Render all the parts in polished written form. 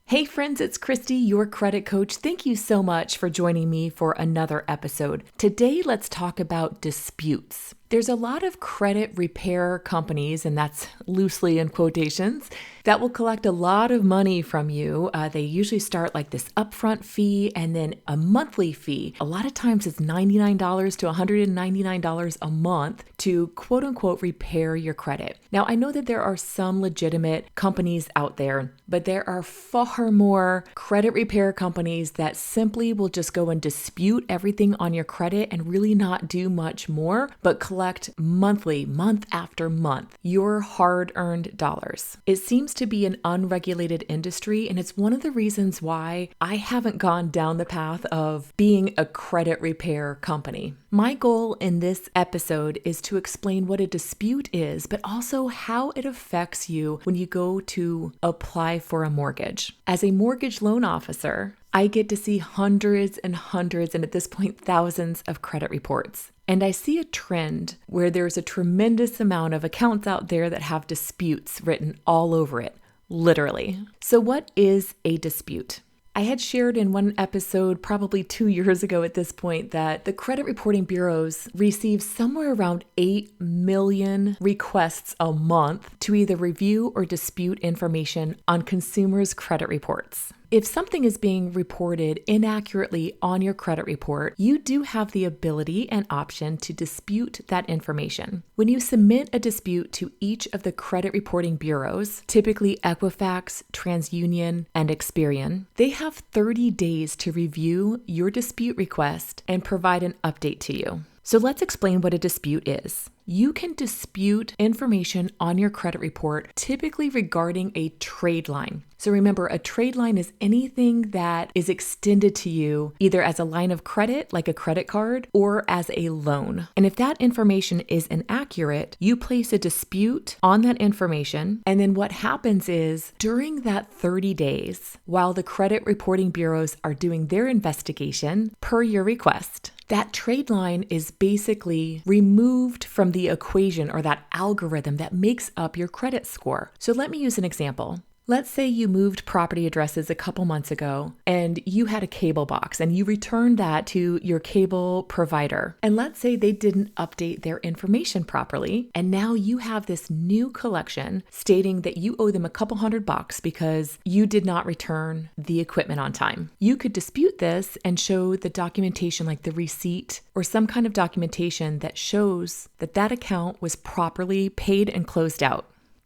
Hey friends, it's Christy, your credit coach. Thank you so much for joining me for another episode. Today, let's talk about disputes. There's a lot of credit repair companies, and that's loosely in quotations, that will collect a lot of money from you. They usually start like this upfront fee and then a monthly fee. A lot of times it's $99 to $199 a month to quote unquote repair your credit. Now, I know that there are some legitimate companies out there, but there are far more credit repair companies that simply will just go and dispute everything on your credit and really not do much more, but collect monthly, month after month, your hard-earned dollars. It seems to be an unregulated industry, and it's one of the reasons why I haven't gone down the path of being a credit repair company. My goal in this episode is to explain what a dispute is, but also how it affects you when you go to apply for a mortgage. As a mortgage loan officer, I get to see hundreds and hundreds, and at this point, thousands of credit reports. And I see a trend where there's a tremendous amount of accounts out there that have disputes written all over it, literally. So what is a dispute? I had shared in one episode probably 2 years ago at this point that the credit reporting bureaus receive somewhere around 8 million requests a month to either review or dispute information on consumers' credit reports. If something is being reported inaccurately on your credit report, you do have the ability and option to dispute that information. When you submit a dispute to each of the credit reporting bureaus, typically Equifax, TransUnion, and Experian, they have 30 days to review your dispute request and provide an update to you. So let's explain what a dispute is. You can dispute information on your credit report, typically regarding a trade line. So remember, a trade line is anything that is extended to you either as a line of credit, like a credit card, or as a loan. And if that information is inaccurate, you place a dispute on that information. And then what happens is during that 30 days, while the credit reporting bureaus are doing their investigation per your request, that trade line is basically removed from the equation or that algorithm that makes up your credit score. So let me use an example. Let's say you moved property addresses a couple months ago and you had a cable box and you returned that to your cable provider. And let's say they didn't update their information properly. And now you have this new collection stating that you owe them a couple $100 because you did not return the equipment on time. You could dispute this and show the documentation like the receipt or some kind of documentation that shows that that account was properly paid and closed out.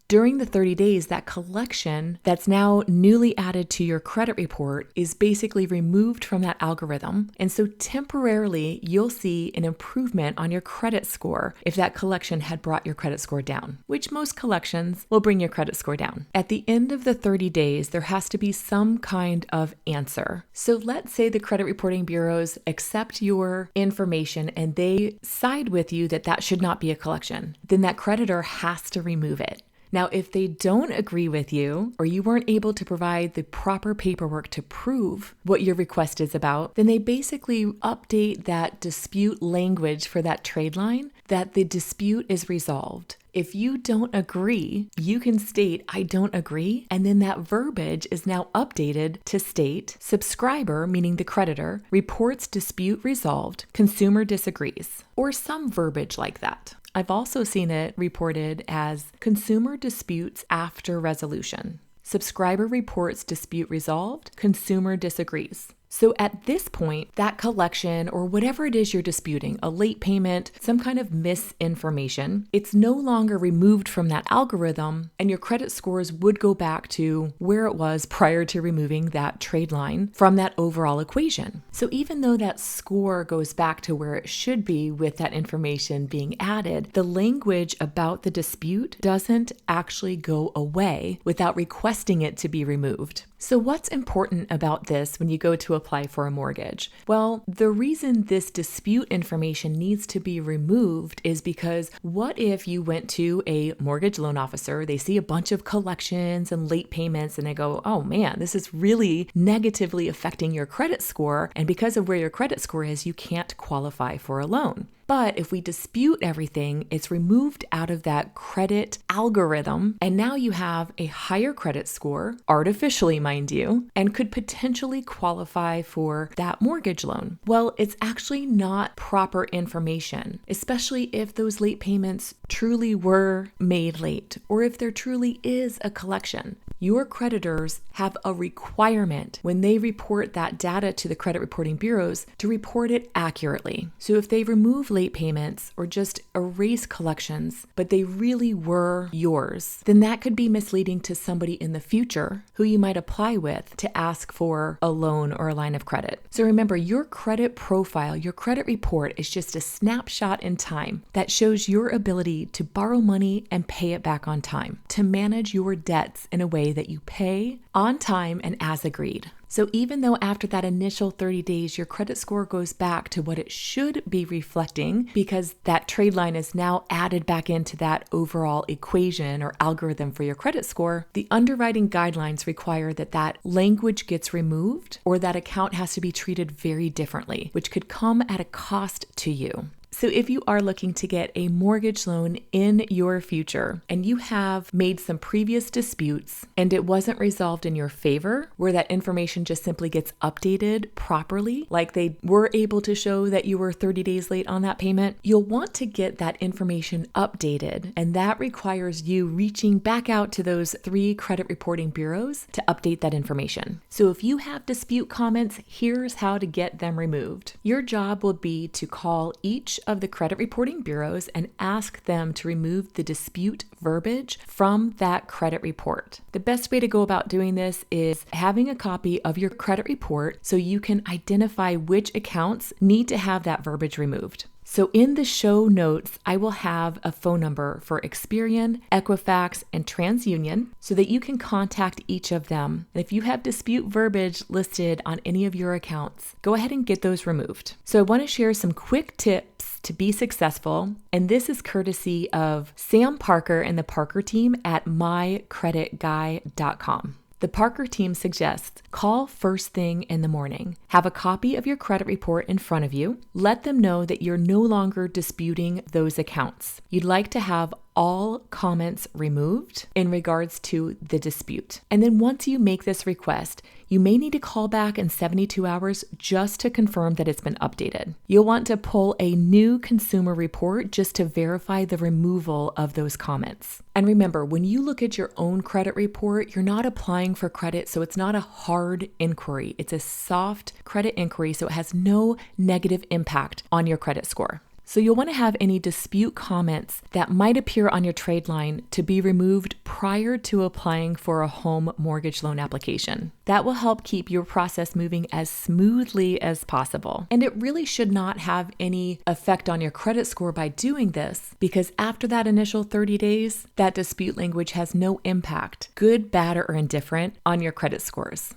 During the 30 days, that collection that's now newly added to your credit report is basically removed from that algorithm. And so temporarily, you'll see an improvement on your credit score if that collection had brought your credit score down, which most collections will bring your credit score down. At the end of the 30 days, there has to be some kind of answer. So let's say the credit reporting bureaus accept your information and they side with you that that should not be a collection. Then that creditor has to remove it. Now, if they don't agree with you or you weren't able to provide the proper paperwork to prove what your request is about, then they basically update that dispute language for that trade line that the dispute is resolved. If you don't agree, you can state, I don't agree, and then that verbiage is now updated to state, subscriber, meaning the creditor, reports dispute resolved, consumer disagrees, or some verbiage like that. I've also seen it reported as consumer disputes after resolution. Subscriber reports dispute resolved, consumer disagrees. So at this point, that collection or whatever it is you're disputing, a late payment, some kind of misinformation, it's no longer removed from that algorithm and your credit scores would go back to where it was prior to removing that trade line from that overall equation. So even though that score goes back to where it should be with that information being added, the language about the dispute doesn't actually go away without requesting it to be removed. So what's important about this when you go to apply for a mortgage? Well, the reason this dispute information needs to be removed is because what if you went to a mortgage loan officer, they see a bunch of collections and late payments and they go, oh man, this is really negatively affecting your credit score. And because of where your credit score is, you can't qualify for a loan. But if we dispute everything, it's removed out of that credit algorithm. And now you have a higher credit score, artificially, mind you, and could potentially qualify for that mortgage loan. Well, it's actually not proper information, especially if those late payments truly were made late, or if there truly is a collection. Your creditors have a requirement when they report that data to the credit reporting bureaus to report it accurately. So if they remove late payments or just erase collections, but they really were yours, then that could be misleading to somebody in the future who you might apply with to ask for a loan or a line of credit. So remember, your credit profile, your credit report is just a snapshot in time that shows your ability to borrow money and pay it back on time, to manage your debts in a way that you pay on time and as agreed. So even though after that initial 30 days, your credit score goes back to what it should be reflecting because that trade line is now added back into that overall equation or algorithm for your credit score, the underwriting guidelines require that that language gets removed or that account has to be treated very differently, which could come at a cost to you. So if you are looking to get a mortgage loan in your future and you have made some previous disputes and it wasn't resolved in your favor, where that information just simply gets updated properly, like they were able to show that you were 30 days late on that payment, you'll want to get that information updated. And that requires you reaching back out to those 3 credit reporting bureaus to update that information. So if you have dispute comments, here's how to get them removed. Your job will be to call each of the credit reporting bureaus and ask them to remove the dispute verbiage from that credit report. The best way to go about doing this is having a copy of your credit report so you can identify which accounts need to have that verbiage removed. So in the show notes, I will have a phone number for Experian, Equifax, and TransUnion so that you can contact each of them. And if you have dispute verbiage listed on any of your accounts, go ahead and get those removed. So I want to share some quick tips to be successful. And this is courtesy of Sam Parker and the Parker team at mycreditguy.com. The Parker team suggests call first thing in the morning. Have a copy of your credit report in front of you. Let them know that you're no longer disputing those accounts. You'd like to have all comments removed in regards to the dispute. And then once you make this request, you may need to call back in 72 hours just to confirm that it's been updated. You'll want to pull a new consumer report just to verify the removal of those comments. And remember, when you look at your own credit report, you're not applying for credit, so it's not a hard inquiry. It's a soft credit inquiry, so it has no negative impact on your credit score. So you'll want to have any dispute comments that might appear on your trade line to be removed prior to applying for a home mortgage loan application. That will help keep your process moving as smoothly as possible. And it really should not have any effect on your credit score by doing this, because after that initial 30 days, that dispute language has no impact, good, bad, or indifferent, on your credit scores.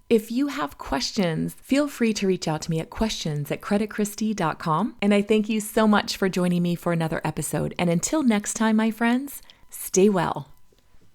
If you have questions, feel free to reach out to me at questions@creditchristie.com. And I thank you so much for joining me for another episode. And until next time, my friends, stay well.